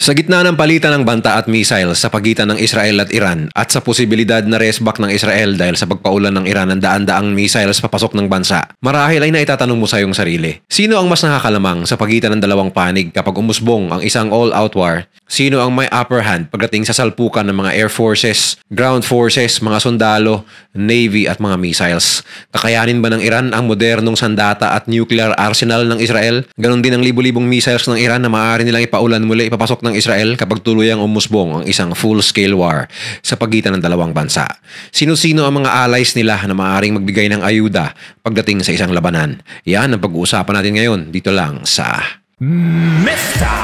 Sa gitna ng palitan ng banta at missiles sa pagitan ng Israel at Iran at sa posibilidad na resback ng Israel dahil sa pagpaulan ng Iran ng daan-daang missiles papasok ng bansa, marahil ay naitatanong mo sa iyong sarili. Sino ang mas nakakalamang sa pagitan ng dalawang panig kapag umusbong ang isang all-out war? Sino ang may upper hand pagdating sa salpukan ng mga air forces, ground forces, mga sundalo, navy at mga missiles? Kakayanin ba ng Iran ang modernong sandata at nuclear arsenal ng Israel? Ganon din ang libu-libong missiles ng Iran na maaari nilang ipaulan muli ipapasok ng Israel kapag tuluyang umusbong ang isang full-scale war sa pagitan ng dalawang bansa. Sino-sino ang mga allies nila na maaaring magbigay ng ayuda pagdating sa isang labanan? Yan ang pag-uusapan natin ngayon dito lang sa Mr.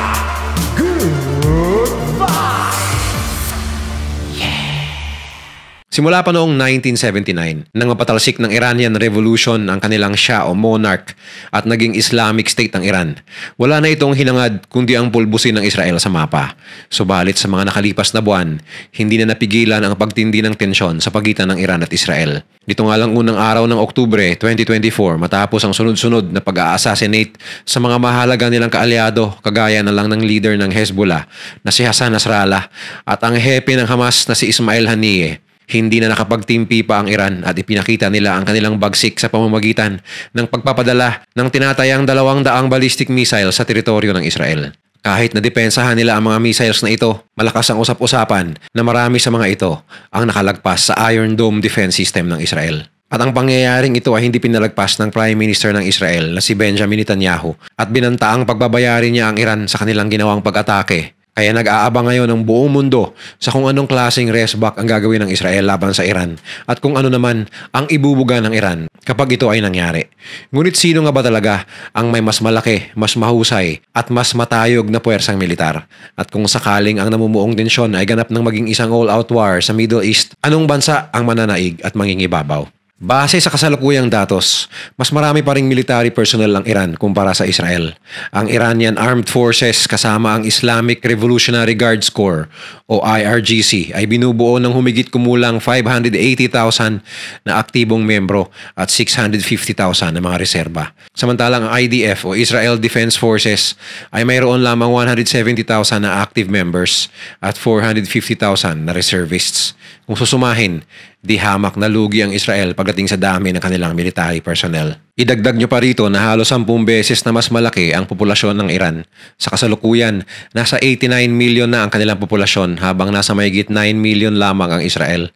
Simula pa noong 1979, nang mapatalsik ng Iranian Revolution ang kanilang Shah o monarch at naging Islamic State ang Iran, wala na itong hinangad kundi ang pulbusin ng Israel sa mapa. Subalit sa mga nakalipas na buwan, hindi na napigilan ang pagtindi ng tensyon sa pagitan ng Iran at Israel. Dito nga lang unang araw ng Oktubre 2024 matapos ang sunod-sunod na pag-a-assassinate sa mga mahalaga nilang kaalyado kagaya na lang ng leader ng Hezbollah na si Hassan Nasrallah at ang hepe ng Hamas na si Ismail Haniyeh. Hindi na nakapagtimpi pa ang Iran at ipinakita nila ang kanilang bagsik sa pamamagitan ng pagpapadala ng tinatayang 200 ballistic missile sa teritoryo ng Israel. Kahit na depensahan nila ang mga missiles na ito, malakas ang usap-usapan na marami sa mga ito ang nakalagpas sa Iron Dome defense system ng Israel. At ang pangyayaring ito ay hindi pinalagpas ng Prime Minister ng Israel na si Benjamin Netanyahu at binantaang pagbabayarin niya ang Iran sa kanilang ginawang pag-atake. Kaya nag-aabang ngayon ang buong mundo sa kung anong klaseng resback ang gagawin ng Israel laban sa Iran at kung ano naman ang ibubuga ng Iran kapag ito ay nangyari. Ngunit sino nga ba talaga ang may mas malaki, mas mahusay at mas matayog na puwersang militar? At kung sakaling ang namumuong tensyon ay ganap ng maging isang all-out war sa Middle East, anong bansa ang mananaig at mangingibabaw? Base sa kasalukuyang datos, mas marami pa ring military personnel ang Iran kumpara sa Israel. Ang Iranian Armed Forces kasama ang Islamic Revolutionary Guards Corps o IRGC ay binubuo ng humigit kumulang 580,000 na aktibong membro at 650,000 na mga reserba. Samantalang ang IDF o Israel Defense Forces ay mayroon lamang 170,000 na active members at 450,000 na reservists. Kung susumahin, di hamak na lugi ang Israel pagdating sa dami ng kanilang military personnel. Idagdag nyo pa rito na halos 10 beses na mas malaki ang populasyon ng Iran. Sa kasalukuyan, nasa 89 million na ang kanilang populasyon habang nasa mayigit 9 million lamang ang Israel.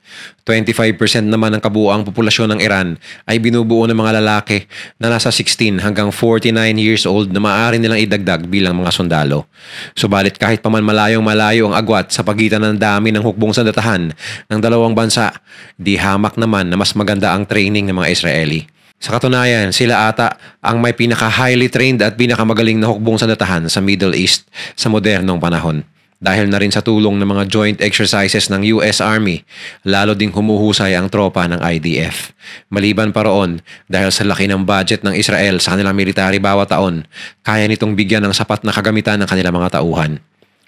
25% naman ng kabuuang populasyon ng Iran ay binubuo ng mga lalaki na nasa 16 hanggang 49 years old na maaari nilang idagdag bilang mga sundalo. Subalit kahit paman malayong-malayo ang agwat sa pagitan ng dami ng hukbong sandatahan ng dalawang bansa, di hamak naman na mas maganda ang training ng mga Israeli. Sa katunayan, sila ata ang may pinaka-highly trained at pinakamagaling na hukbong sandatahan sa Middle East sa modernong panahon. Dahil na rin sa tulong ng mga joint exercises ng US Army, lalo ding humuhusay ang tropa ng IDF. Maliban pa roon, dahil sa laki ng budget ng Israel sa kanilang military bawat taon, kaya nitong bigyan ng sapat na kagamitan ng kanilang mga tauhan.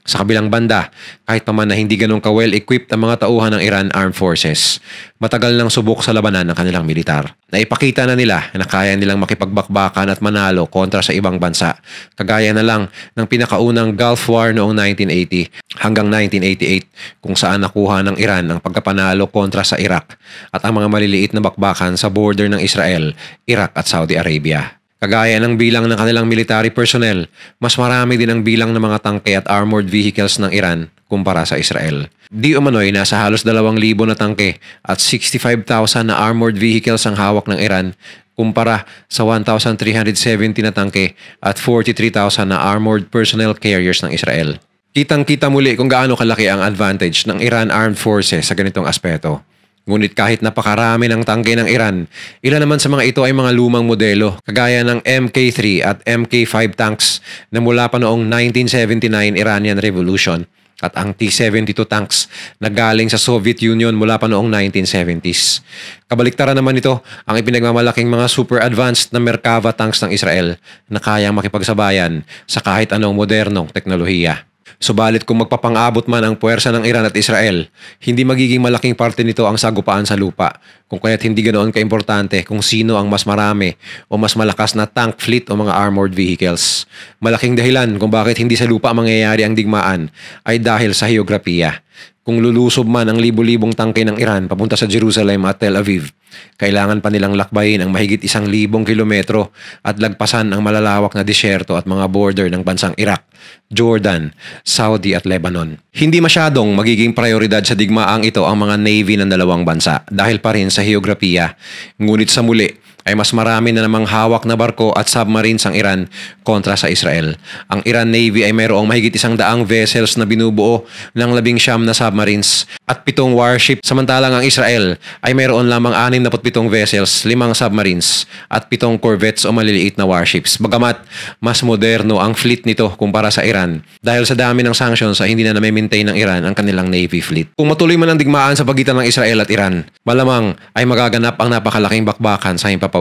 Sa kabilang banda, kahit pa man na hindi ganun ka-well-equipped ang mga tauhan ng Iran Armed Forces, matagal nang subok sa labanan ng kanilang militar. Naipakita na nila na kaya nilang makipagbakbakan at manalo kontra sa ibang bansa, kagaya na lang ng pinakaunang Gulf War noong 1980 hanggang 1988 kung saan nakuha ng Iran ang pagkapanalo kontra sa Iraq at ang mga maliliit na bakbakan sa border ng Israel, Iraq at Saudi Arabia. Kagaya ng bilang ng kanilang military personnel, mas marami din ang bilang ng mga tangke at armored vehicles ng Iran kumpara sa Israel. Di umano'y nasa halos 2,000 na tangke at 65,000 na armored vehicles ang hawak ng Iran kumpara sa 1,370 na tangke at 43,000 na armored personnel carriers ng Israel. Kitang-kita muli kung gaano kalaki ang advantage ng Iran Armed Forces sa ganitong aspeto. Ngunit kahit napakarami ng tangke ng Iran, ilan naman sa mga ito ay mga lumang modelo, kagaya ng Mk3 at Mk5 tanks na mula pa noong 1979 Iranian Revolution at ang T-72 tanks na galing sa Soviet Union mula pa noong 1970s. Kabaliktaran naman ito ang ipinagmamalaking mga super advanced na Merkava tanks ng Israel na kayang makipagsabayan sa kahit anong modernong teknolohiya. Subalit kung magpapang-abot man ang puwersa ng Iran at Israel, hindi magiging malaking parte nito ang sagupaan sa lupa, kung kaya't hindi ganoon kaimportante kung sino ang mas marami o mas malakas na tank fleet o mga armored vehicles. Malaking dahilan kung bakit hindi sa lupa mangyayari ang digmaan ay dahil sa heograpiya. Kung lulusob man ang libu-libong tangke ng Iran papunta sa Jerusalem at Tel Aviv, kailangan pa nilang lakbayin ang mahigit 1,000 kilometro at lagpasan ang malalawak na disyerto at mga border ng bansang Iraq, Jordan, Saudi at Lebanon. Hindi masyadong magiging prioridad sa digmaang ito ang mga navy ng dalawang bansa dahil pa rin sa heograpiya. Ngunit sa muli, ay mas marami na namang hawak na barko at submarines ang Iran kontra sa Israel. Ang Iran Navy ay mayroong mahigit 100 vessels na binubuo ng 19 na submarines at 7 warship, samantalang ang Israel ay mayroon lamang 67 vessels, 5 submarines at 7 corvettes o maliliit na warships. Bagamat mas moderno ang fleet nito kumpara sa Iran dahil sa dami ng sanctions ay hindi na nami-maintain ng Iran ang kanilang Navy fleet. Kung matuloy man ang digmaan sa pagitan ng Israel at Iran, malamang ay magaganap ang napakalaking bakbakan sa himpapawid.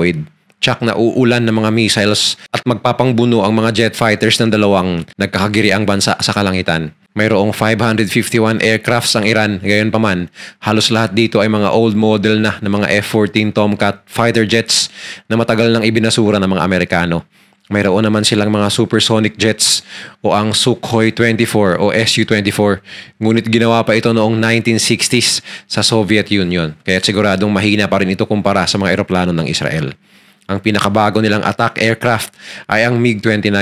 Tsak na uulan ng mga missiles at magpapangbuno ang mga jet fighters ng dalawang nagkakagiriang bansa sa kalangitan. Mayroong 551 aircrafts ang Iran, gayon pa man, halos lahat dito ay mga old model na ng mga F-14 Tomcat fighter jets na matagal nang ibinasura ng mga Amerikano. Mayroon naman silang mga supersonic jets o ang Sukhoi 24 o Su-24. Ngunit ginawa pa ito noong 1960s sa Soviet Union. Kaya siguradong mahina pa rin ito kumpara sa mga eroplano ng Israel. Ang pinakabago nilang attack aircraft ay ang MiG-29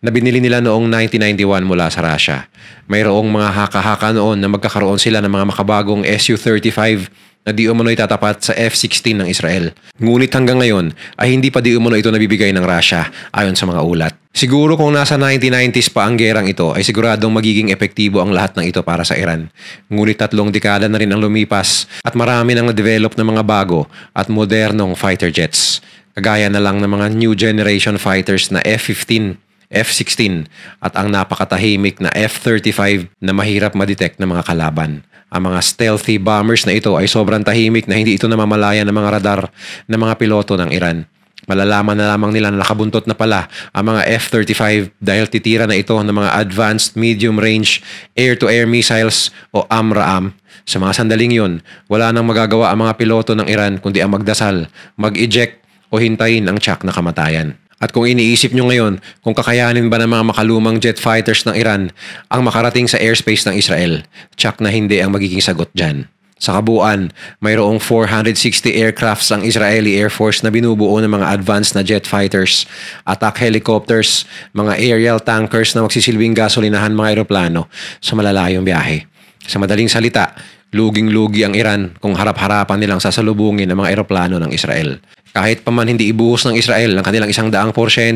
na binili nila noong 1991 mula sa Russia. Mayroong mga haka-haka noon na magkakaroon sila ng mga makabagong Su-35 na di umano'y tatapat sa F-16 ng Israel. Ngunit hanggang ngayon ay hindi pa di umano ito nabibigay ng Russia ayon sa mga ulat. Siguro kung nasa 1990s pa ang gerang ito ay siguradong magiging epektibo ang lahat ng ito para sa Iran. Ngunit 3 dekada na rin ang lumipas at marami nang na-develop na mga bago at modernong fighter jets. Kagaya na lang ng mga new generation fighters na F-15, F-16 at ang napakatahimik na F-35 na mahirap ma-detect ng mga kalaban. Ang mga stealthy bombers na ito ay sobrang tahimik na hindi ito namamalayan ng mga radar ng mga piloto ng Iran. Malalaman na lamang nila na nakabuntot na pala ang mga F-35 dahil titira na ito ng mga Advanced Medium Range Air-to-Air Missiles o AMRAAM. Sa mga sandaling yun, wala nang magagawa ang mga piloto ng Iran kundi ang magdasal, mag-eject o hintayin ang tiyak na kamatayan. At kung iniisip nyo ngayon kung kakayanin ba ng mga makalumang jet fighters ng Iran ang makarating sa airspace ng Israel, tiyak na hindi ang magiging sagot dyan. Sa kabuuan, mayroong 460 aircrafts ang Israeli Air Force na binubuo ng mga advanced na jet fighters, attack helicopters, mga aerial tankers na magsisilbing gasolinahan mga eroplano sa malalayong biyahe. Sa madaling salita, luging-lugi ang Iran kung harap-harapan nilang sasalubungin ang mga eroplano ng Israel. Kahit pa man hindi ibuhos ng Israel ang kanilang 100%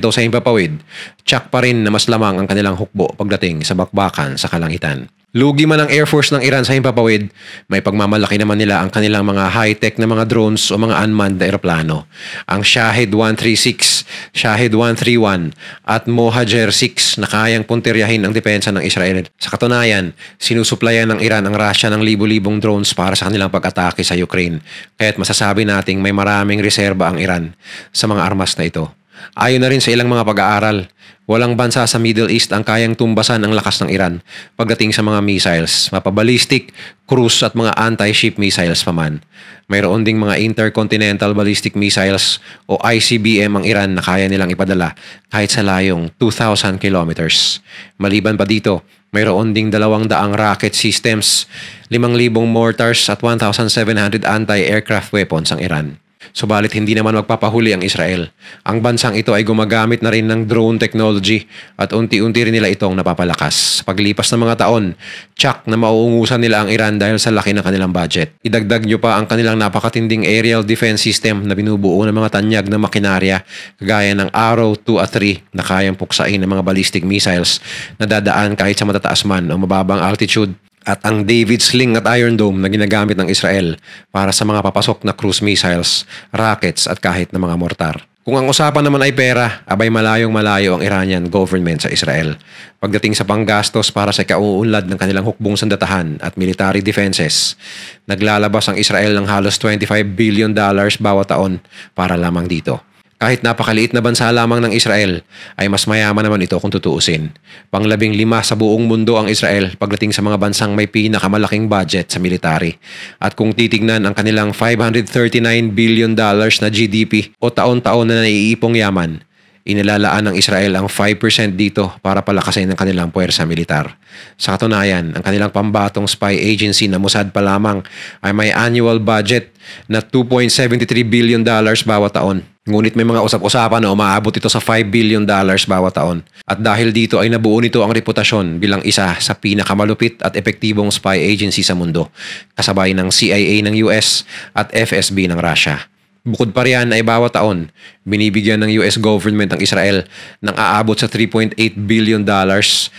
sa himpapawid, tiyak pa rin na mas lamang ang kanilang hukbo pagdating sa bakbakan sa kalangitan. Lugi man ang Air Force ng Iran sa himpapawid, may pagmamalaki naman nila ang kanilang mga high-tech na mga drones o mga unmanned na eroplano. Ang Shahed 136, Shahed 131 at Mohajer 6 na kayang puntiryahin ang depensa ng Israel. Sa katunayan, sinusuplayan ng Iran ang Russia ng libu-libong drones para sa kanilang pag-atake sa Ukraine. Kaya't masasabi nating may maraming reserba ang Iran sa mga armas na ito. Ayon na rin sa ilang mga pag-aaral, walang bansa sa Middle East ang kayang tumbasan ang lakas ng Iran pagdating sa mga missiles, mapabalistic, cruise at mga anti-ship missiles pa man. Mayroon ding mga intercontinental ballistic missiles o ICBM ang Iran na kaya nilang ipadala kahit sa layong 2,000 kilometers. Maliban pa dito, mayroon ding 200 rocket systems, 5,000 mortars at 1,700 anti-aircraft weapons ang Iran. Subalit hindi naman magpapahuli ang Israel. Ang bansang ito ay gumagamit na rin ng drone technology at unti-unti rin nila itong napapalakas. Paglipas ng mga taon, tiyak na mauungusan nila ang Iran dahil sa laki ng kanilang budget. Idagdag nyo pa ang kanilang napakatinding aerial defense system na binubuo ng mga tanyag na makinarya kagaya ng Arrow 2 at 3 na kayang puksain ng mga ballistic missiles na dadaan kahit sa matataas man o mababang altitude. At ang David Sling at Iron Dome na ginagamit ng Israel para sa mga papasok na cruise missiles, rockets at kahit na mga mortar. Kung ang usapan naman ay pera, abay malayong malayo ang Iranian government sa Israel. Pagdating sa panggastos para sa kauunlad ng kanilang hukbong sandatahan at military defenses, naglalabas ang Israel ng halos $25 billion bawat taon para lamang dito. Kahit napakaliit na bansa lamang ng Israel, ay mas mayaman naman ito kung tutuusin. Pang-15 sa buong mundo ang Israel pagdating sa mga bansang may pinakamalaking budget sa military. At kung titignan ang kanilang $539 billion na GDP o taon-taon na naiipong yaman, inilalaan ng Israel ang 5% dito para palakasin ang kanilang puwersa militar. Sa katunayan, ang kanilang pambatong spy agency na Mossad pa lamang ay may annual budget na $2.73 billion bawat taon. Ngunit may mga usap-usapan na umaabot ito sa $5 billion bawat taon. At dahil dito ay nabuo nito ang reputasyon bilang isa sa pinakamalupit at epektibong spy agency sa mundo, kasabay ng CIA ng US at FSB ng Russia. Bukod pa riyan ay bawat taon, binibigyan ng US government ang Israel ng aabot sa $3.8 billion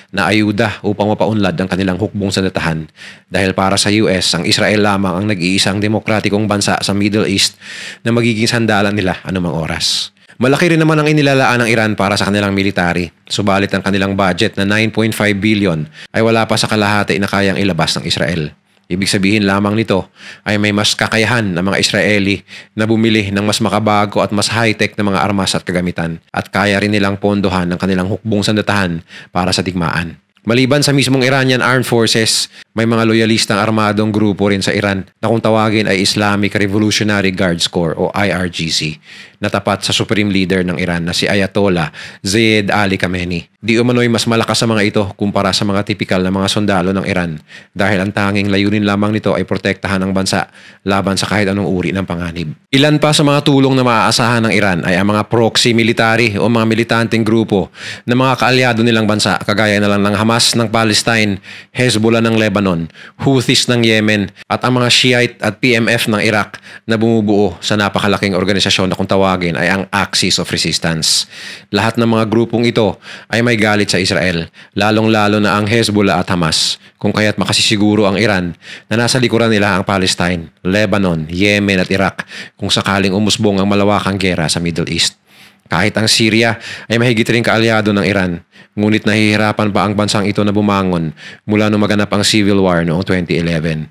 na ayuda upang mapaunlad ang kanilang hukbong sandatahan. Dahil para sa US, ang Israel lamang ang nag-iisang demokratikong bansa sa Middle East na magiging sandalan nila anumang oras. Malaki rin naman ang inilalaan ng Iran para sa kanilang military. Subalit ang kanilang budget na 9.5 billion ay wala pa sa kalahati na kayang ilabas ng Israel. Ibig sabihin lamang nito ay may mas kakayahan ng mga Israeli na bumili ng mas makabago at mas high-tech na mga armas at kagamitan at kaya rin nilang pondohan ng kanilang hukbong sandatahan para sa digmaan. Maliban sa mismong Iranian Armed Forces, may mga loyalistang armadong grupo rin sa Iran na kung tawagin ay Islamic Revolutionary Guards Corps o IRGC na tapat sa Supreme Leader ng Iran na si Ayatollah Zayed Ali Khamenei. Di umano'y mas malakas sa mga ito kumpara sa mga tipikal na mga sundalo ng Iran dahil ang tanging layunin lamang nito ay protektahan ang bansa laban sa kahit anong uri ng panganib. Ilan pa sa mga tulong na maaasahan ng Iran ay ang mga proxy military o mga militanteng grupo na mga kaalyado nilang bansa kagaya na lang ng Hamas ng Palestine, Hezbollah ng Lebanon, Houthis ng Yemen at ang mga Shiite at PMF ng Iraq na bumubuo sa napakalaking organisasyon na kung tawagin ay ang Axis of Resistance. Lahat ng mga grupong ito ay may galit sa Israel, lalong-lalo na ang Hezbollah at Hamas, kung kaya't makasisiguro ang Iran na nasa likuran nila ang Palestine, Lebanon, Yemen at Iraq kung sakaling umusbong ang malawakang giyera sa Middle East. Kahit ang Syria ay mahigit ring kaalyado ng Iran, ngunit nahihirapan pa ang bansang ito na bumangon mula nung maganap ang civil war noong 2011.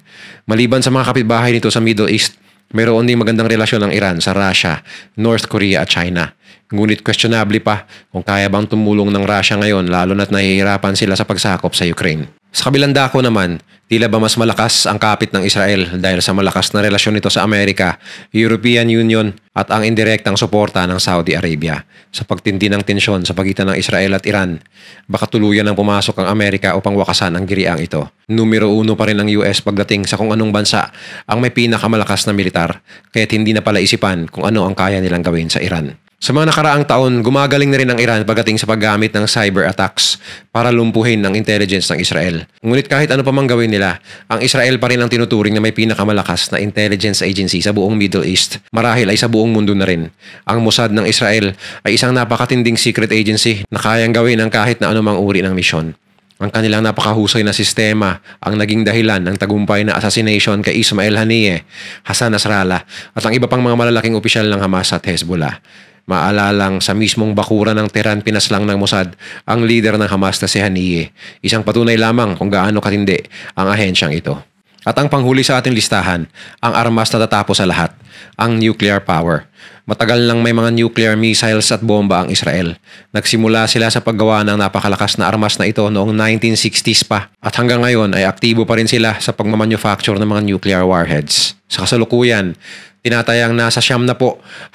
Maliban sa mga kapitbahay nito sa Middle East, mayroon ding magandang relasyon ng Iran sa Russia, North Korea at China. Ngunit questionable pa kung kaya bang tumulong ng Russia ngayon lalo na't nahihirapan sila sa pagsakop sa Ukraine. Sa kabilang dako naman, tila ba mas malakas ang kapit ng Israel dahil sa malakas na relasyon nito sa Amerika, European Union at ang indirektang suporta ng Saudi Arabia. Sa pagtindi ng tensyon sa pagitan ng Israel at Iran, baka tuluyan ang pumasok ang Amerika upang wakasan ang giriang ito. Numero 1 pa rin ang US pagdating sa kung anong bansa ang may pinakamalakas na militar, kaya't hindi na pala isipan kung ano ang kaya nilang gawin sa Iran. Sa mga nakaraang taon, gumagaling na rin ang Iran pagdating sa paggamit ng cyber attacks para lumpuhin ang intelligence ng Israel. Ngunit kahit ano pa mang gawin nila, ang Israel pa rin ang tinuturing na may pinakamalakas na intelligence agency sa buong Middle East. Marahil ay sa buong mundo na rin. Ang Mossad ng Israel ay isang napakatinding secret agency na kayang gawin ang kahit na anumang uri ng misyon. Ang kanilang napakahusay na sistema ang naging dahilan ng tagumpay na assassination kay Ismail Haniyeh, Hassan Nasrallah at ang iba pang mga malalaking opisyal ng Hamas at Hezbollah. Maalalang sa mismong bakura ng Tehran pinaslang ng Mossad ang leader ng Hamas na si Haniyeh. Isang patunay lamang kung gaano katindi ang ahensyang ito. At ang panghuli sa ating listahan, ang armas na tatapos sa lahat, ang nuclear power. Matagal nang may mga nuclear missiles at bomba ang Israel. Nagsimula sila sa paggawa ng napakalakas na armas na ito noong 1960s pa at hanggang ngayon ay aktibo pa rin sila sa pagmamanufacture ng mga nuclear warheads. Sa kasalukuyan, tinatayang nasa 90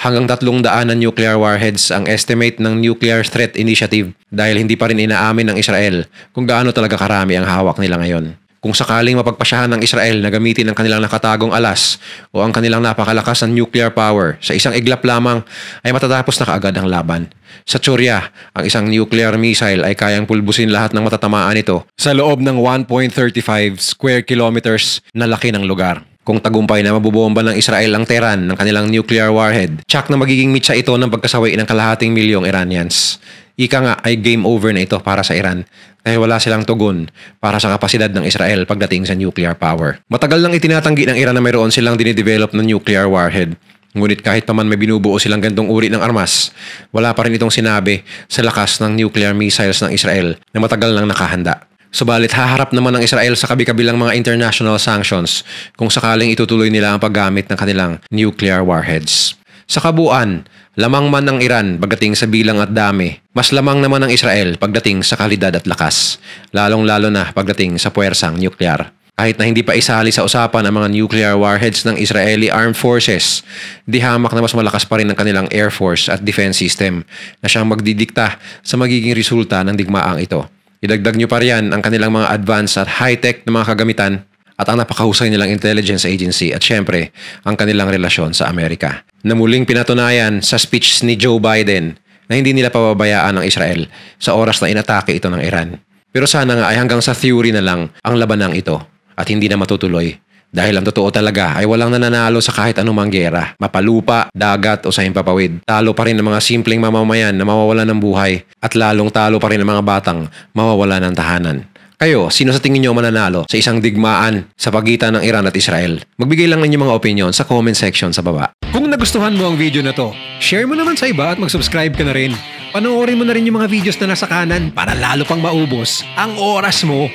hanggang 300 na nuclear warheads ang estimate ng Nuclear Threat Initiative dahil hindi pa rin inaamin ng Israel kung gaano talaga karami ang hawak nila ngayon. Kung sakaling mapagpasyahan ng Israel na gamitin ang kanilang nakatagong alas o ang kanilang napakalakas na nuclear power sa isang iglap lamang ay matatapos na kaagad ang laban. Sa Tsurya, ang isang nuclear missile ay kayang pulbusin lahat ng matatamaan nito sa loob ng 1.35 square kilometers na laki ng lugar. Kung tagumpay na mabubomba ng Israel ang Tehran ng kanilang nuclear warhead, tsak na magiging mitsa ito ng pagkasawi ng kalahating milyong Iranians. Ika nga ay game over na ito para sa Iran dahil wala silang tugon para sa kapasidad ng Israel pagdating sa nuclear power. Matagal nang itinatanggi ng Iran na mayroon silang dinidevelop na nuclear warhead. Ngunit kahit pa man may binubuo silang gantong uri ng armas, wala pa rin itong sinabi sa lakas ng nuclear missiles ng Israel na matagal nang nakahanda. Subalit haharap naman ng Israel sa kabi-kabilang mga international sanctions kung sakaling itutuloy nila ang paggamit ng kanilang nuclear warheads. Sa kabuuan, Lamang man ng Iran pagdating sa bilang at dami, mas lamang naman ng Israel pagdating sa kalidad at lakas, lalong-lalo na pagdating sa puwersang nuklear. Kahit na hindi pa isali sa usapan ang mga nuclear warheads ng Israeli Armed Forces, di hamak na mas malakas pa rin ang kanilang Air Force at defense system na siyang magdidikta sa magiging resulta ng digmaang ito. Idagdag nyo pa riyan ang kanilang mga advanced at high-tech na mga kagamitan at ang napakahusay nilang intelligence agency at syempre ang kanilang relasyon sa Amerika, na muling pinatunayan sa speech ni Joe Biden na hindi nila pababayaan ang Israel sa oras na inatake ito ng Iran. Pero sana nga ay hanggang sa theory na lang ang labanang ito at hindi na matutuloy. Dahil ang totoo talaga ay walang nananalo sa kahit anumang gera, mapalupa, dagat o sa himpapawid. Talo pa rin ang mga simpleng mamamayan na mawawalan ng buhay at lalong talo pa rin ang mga batang mawawalan ng tahanan. Kayo, sino sa tingin nyo mananalo sa isang digmaan sa pagitan ng Iran at Israel? Magbigay lang ninyo mga opinion sa comment section sa baba. Kung nagustuhan mo ang video na to, share mo naman sa iba at mag-subscribe ka na rin. Panoorin mo na rin yung mga videos na nasa kanan para lalo pang maubos ang oras mo.